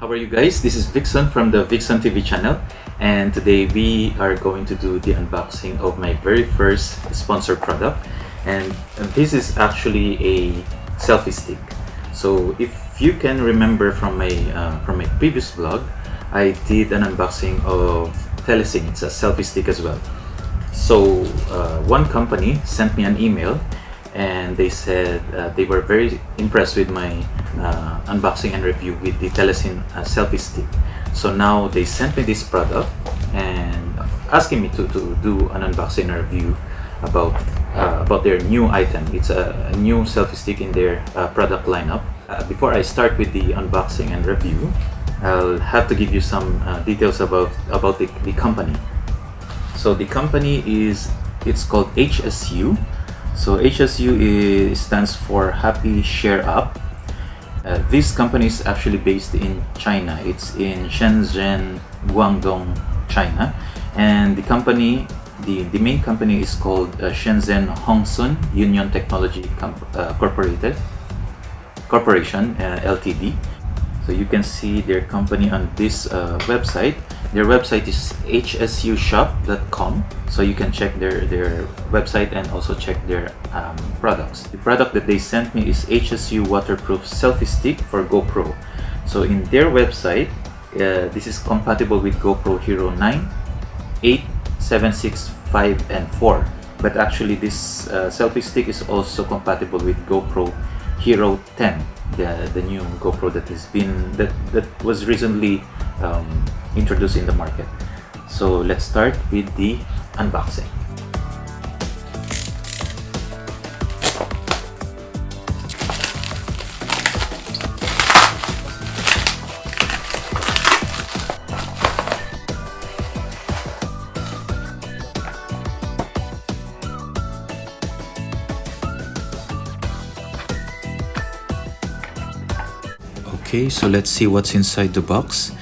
How are you guys? This is Vixen from the Vixen TV channel, and today we are going to do the unboxing of my very first sponsored product, and this is actually a selfie stick. So if you can remember from my previous vlog, I did an unboxing of Telesing. It's a selfie stick as well. So one company sent me an email and they said they were very impressed with my unboxing and review with the Telesing selfie stick. So now they sent me this product and asking me to do an unboxing and review about their new item. It's a new selfie stick in their product lineup. Before I start with the unboxing and review, I'll have to give you some details about the company. So the company it's called HSU. So HSU stands for Happy Share Up. This company is actually based in China. It's in Shenzhen, Guangdong, China, and the main company is called Shenzhen Hongsun Union Technology Corporation Ltd. So you can see their company on this website. Their website is hsushop.com, so you can check their website and also check their products. The product that they sent me is HSU Waterproof Selfie Stick for GoPro. So in their website, this is compatible with GoPro Hero 9, 8, 7, 6, 5, and 4. But actually this selfie stick is also compatible with GoPro Hero 10, the new GoPro that was recently introduced in the market. So let's start with the unboxing. Okay, so let's see what's inside the box.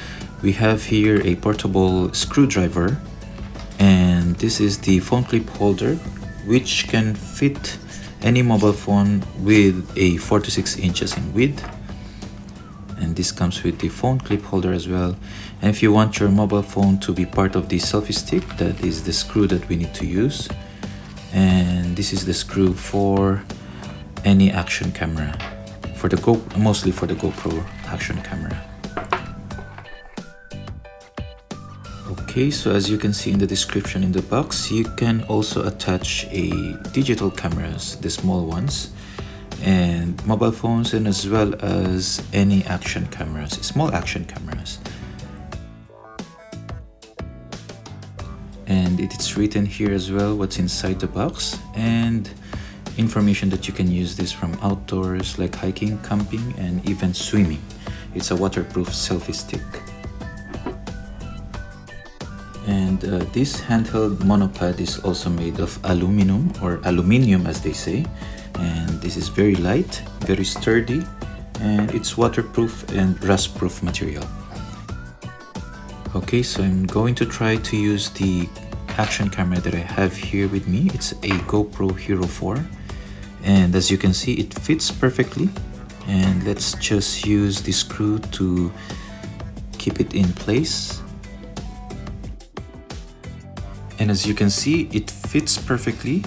We have here a portable screwdriver, and this is the phone clip holder, which can fit any mobile phone with a 4 to 6 inches in width. And this comes with the phone clip holder as well. And if you want your mobile phone to be part of the selfie stick, that is the screw that we need to use. And this is the screw for any action camera, mostly for the GoPro action camera. Okay, so as you can see in the description in the box, you can also attach digital cameras, the small ones, and mobile phones, and as well as any action cameras, small action cameras. And it's written here as well what's inside the box, and information that you can use this from outdoors like hiking, camping, and even swimming. It's a waterproof selfie stick. And this handheld monopod is also made of aluminum, or aluminium as they say, and this is very light, very sturdy, and it's waterproof and rust-proof material. Okay, so I'm going to try to use the action camera that I have here with me. It's a GoPro Hero 4, and as you can see, it fits perfectly. And let's just use the screw to keep it in place. And as you can see, it fits perfectly.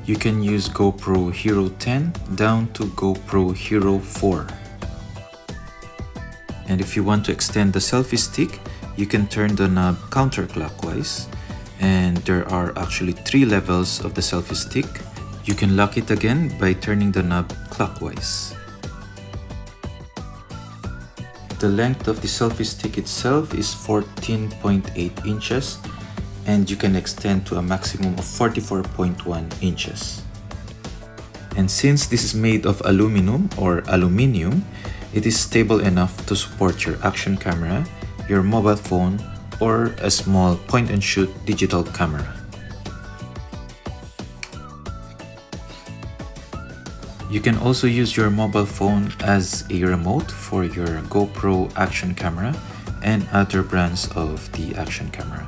You can use GoPro Hero 10 down to GoPro Hero 4. And if you want to extend the selfie stick, you can turn the knob counterclockwise. And there are actually 3 levels of the selfie stick. You can lock it again by turning the knob clockwise. The length of the selfie stick itself is 14.8 inches. And you can extend to a maximum of 44.1 inches. And since this is made of aluminum or aluminium, it is stable enough to support your action camera, your mobile phone, or a small point-and-shoot digital camera. You can also use your mobile phone as a remote for your GoPro action camera and other brands of the action camera.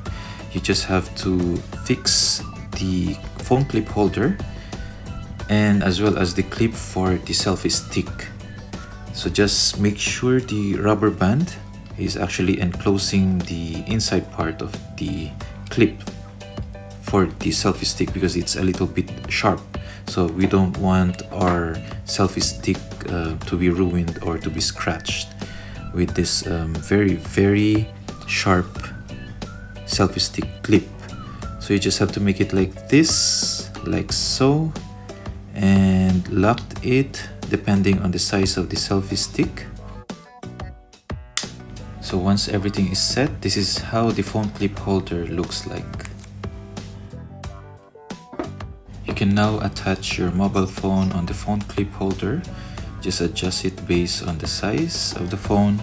You just have to fix the phone clip holder and as well as the clip for the selfie stick. So just make sure the rubber band is actually enclosing the inside part of the clip for the selfie stick because it's a little bit sharp. So we don't want our selfie stick to be ruined or to be scratched with this very sharp selfie stick clip. So you just have to make it like this, like so, and lock it depending on the size of the selfie stick. So once everything is set, this is how the phone clip holder looks like. You can now attach your mobile phone on the phone clip holder. Just adjust it based on the size of the phone,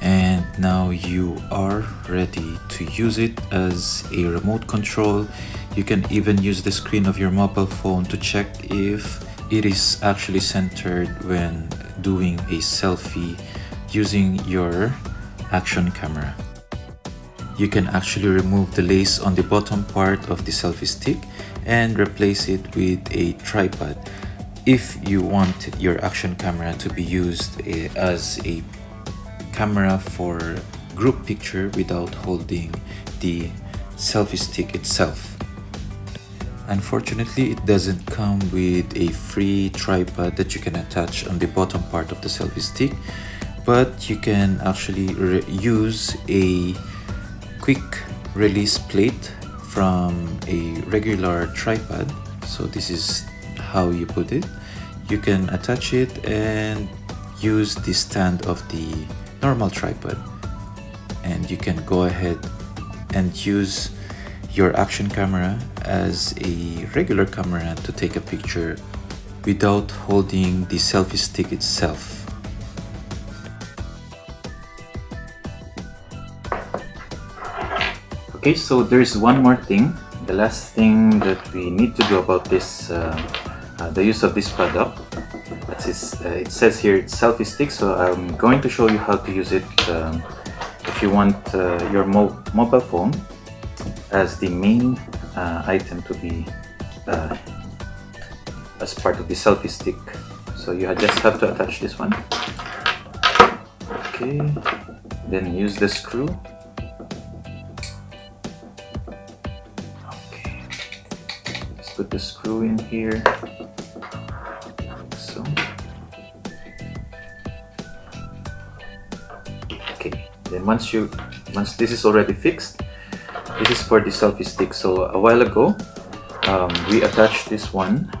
and now you are ready to use it as a remote control. You can even use the screen of your mobile phone to check if it is actually centered when doing a selfie using your action camera. You can actually remove the lace on the bottom part of the selfie stick and replace it with a tripod if you want your action camera to be used as a camera for group picture without holding the selfie stick itself. Unfortunately, it doesn't come with a free tripod that you can attach on the bottom part of the selfie stick, but you can actually use a quick release plate from a regular tripod. So this is how you put it. You can attach it and use the stand of the normal tripod, and you can go ahead and use your action camera as a regular camera to take a picture without holding the selfie stick itself. Okay, so there's one more thing. The last thing that we need to do about this, the use of this product. It says here it's selfie stick, so I'm going to show you how to use it if you want your mobile phone as the main item to be as part of the selfie stick. So you just have to attach this one. Okay, then use the screw. Okay, let's put the screw in here. So, okay, then once this is already fixed, this is for the selfie stick. So a while ago, we attached this one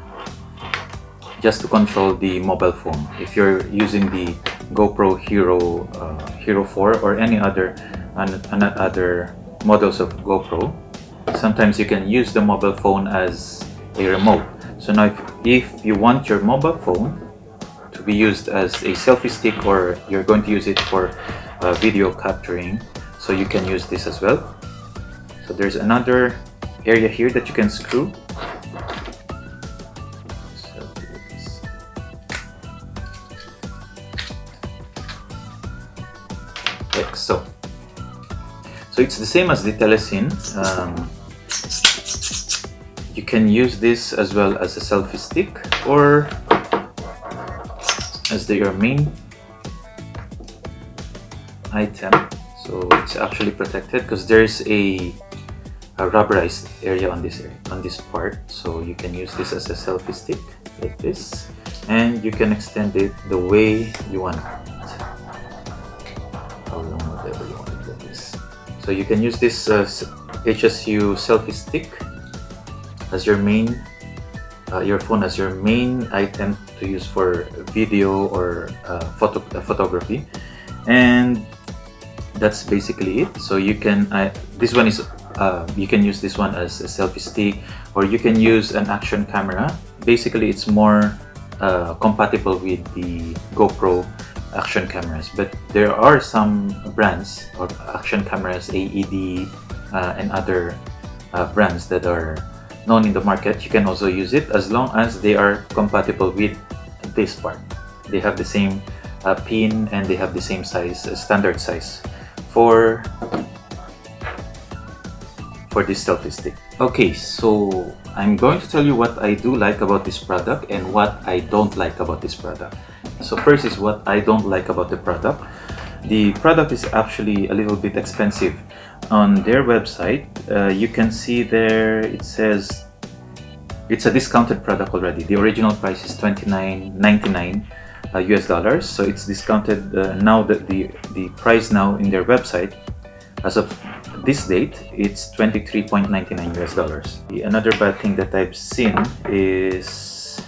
just to control the mobile phone. If you're using the GoPro Hero 4 or any other models of GoPro, sometimes you can use the mobile phone as a remote. So now if you want your mobile phone to be used as a selfie stick, or you're going to use it for video capturing, so you can use this as well. So there's another area here that you can screw. Like so. So it's the same as the telecine. You can use this as well as a selfie stick or as your main item. So it's actually protected because there's a rubberized area on this part. So you can use this as a selfie stick like this, and you can extend it the way you want it. How long, whatever you want to do this. So you can use this HSU selfie stick as your main your phone as your main item to use for video or photography, and that's basically it. So you can this one is you can use this one as a selfie stick, or you can use an action camera. Basically it's more compatible with the GoPro action cameras, but there are some brands of action cameras, AED and other brands that are known in the market. You can also use it as long as they are compatible with this part. They have the same pin and they have the same size, standard size for this selfie stick. Okay, so I'm going to tell you what I do like about this product and what I don't like about this product. So first is what I don't like about the product. The product is actually a little bit expensive. On their website, you can see there it says it's a discounted product already. The original price is $29.99 US dollars, so it's discounted now. That the price now in their website as of this date, it's $23.99 US dollars. Another bad thing that I've seen is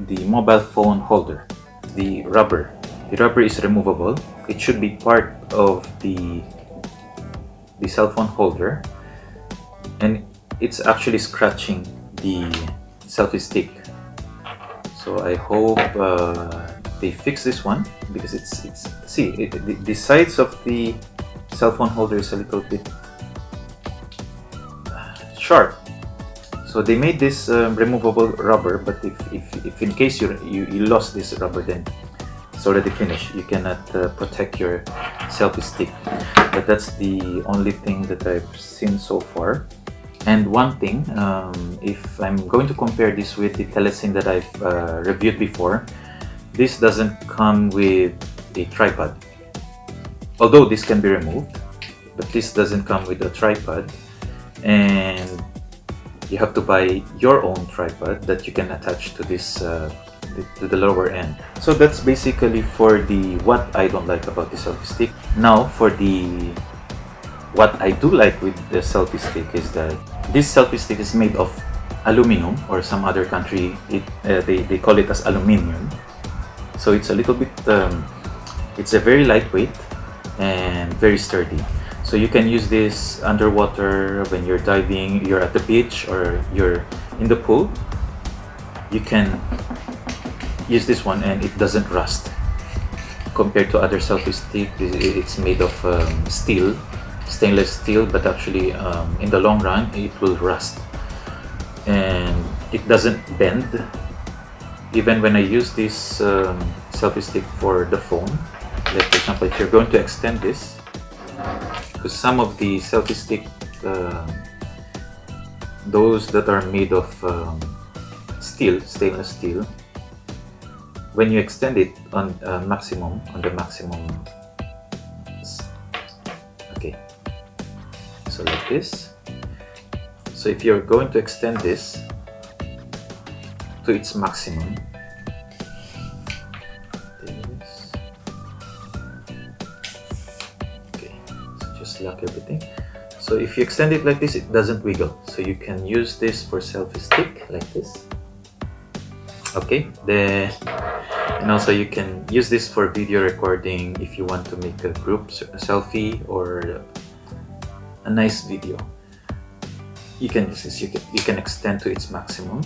the mobile phone holder. The rubber is removable. It should be part of the cell phone holder, and it's actually scratching the selfie stick. So I hope they fix this one, because the sides of the cell phone holder is a little bit sharp. So they made this removable rubber, but if in case you lost this rubber, then it's already finished. You cannot protect your selfie stick. But that's the only thing that I've seen so far. And one thing, if I'm going to compare this with the Telesin that I've reviewed before, this doesn't come with a tripod. Although this can be removed, but this doesn't come with a tripod, and you have to buy your own tripod that you can attach to this to the lower end. So that's basically for the what I don't like about the selfie stick. Now for the what I do like with the selfie stick is that this selfie stick is made of aluminum, or some other country they call it as aluminium. So it's a little bit it's a very lightweight and very sturdy. So you can use this underwater when you're diving, you're at the beach, or you're in the pool. You can use this one and it doesn't rust. Compared to other selfie stick, it's made of stainless steel, but actually in the long run it will rust, and it doesn't bend. Even when I use this selfie stick for the phone, like for example, if you're going to extend this, because some of the selfie stick, those that are made of stainless steel, when you extend it on the maximum, okay, so like this. So if you're going to extend this to its maximum, okay, so just lock everything. So if you extend it like this, it doesn't wiggle, so you can use this for selfie stick like this. Okay, and also you can use this for video recording if you want to make a group selfie or a nice video. You can use this. You can extend to its maximum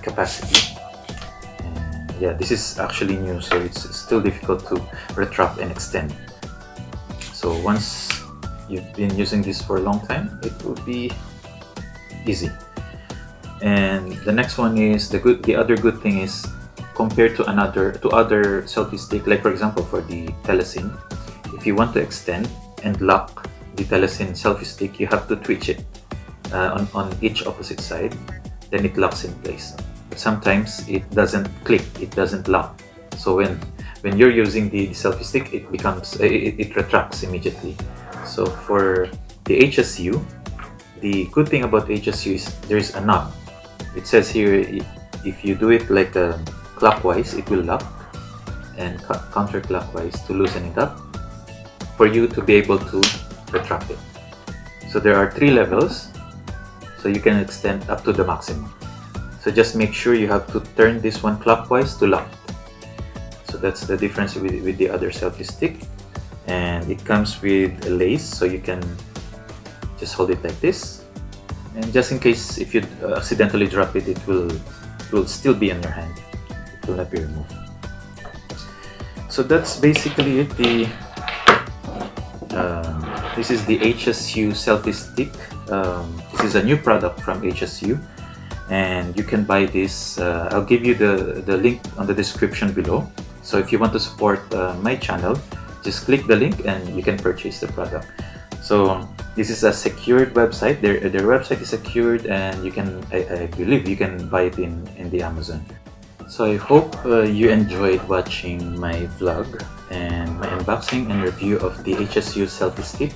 capacity. And yeah, this is actually new, so it's still difficult to retract and extend. So once you've been using this for a long time, it will be easy. And the next one is the other good thing is, compared to other selfie stick, like for example for the Telesin, if you want to extend and lock the Telesin selfie stick, you have to twitch it on each opposite side, then it locks in place. But sometimes it doesn't click, it doesn't lock. So when you're using the selfie stick, it becomes it retracts immediately. So for the HSU, the good thing about HSU is there's a knob. It says here, if you do it like clockwise, it will lock, and counterclockwise to loosen it up, for you to be able to retract it. So there are 3 levels, so you can extend up to the maximum. So just make sure you have to turn this one clockwise to lock. So that's the difference with the other selfie stick. And it comes with a lace, so you can just hold it like this. And just in case if you accidentally drop it, it will still be in your hand. It will not be removed. So that's basically it. This is the HSU selfie stick. This is a new product from HSU, and you can buy this. I'll give you the link on the description below. So if you want to support my channel, just click the link and you can purchase the product. So this is a secured website. Their website is secured, and you can, I believe you can buy it in the Amazon. So I hope you enjoyed watching my vlog and my unboxing and review of the HSU Selfie Stick.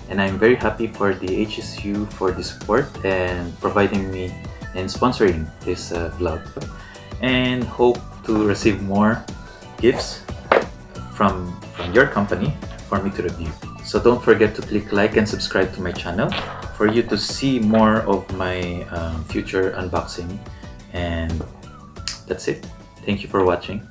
And I'm very happy for the HSU for the support and providing me and sponsoring this vlog. And hope to receive more gifts from your company for me to review. So don't forget to click like and subscribe to my channel for you to see more of my future unboxing. And that's it. Thank you for watching.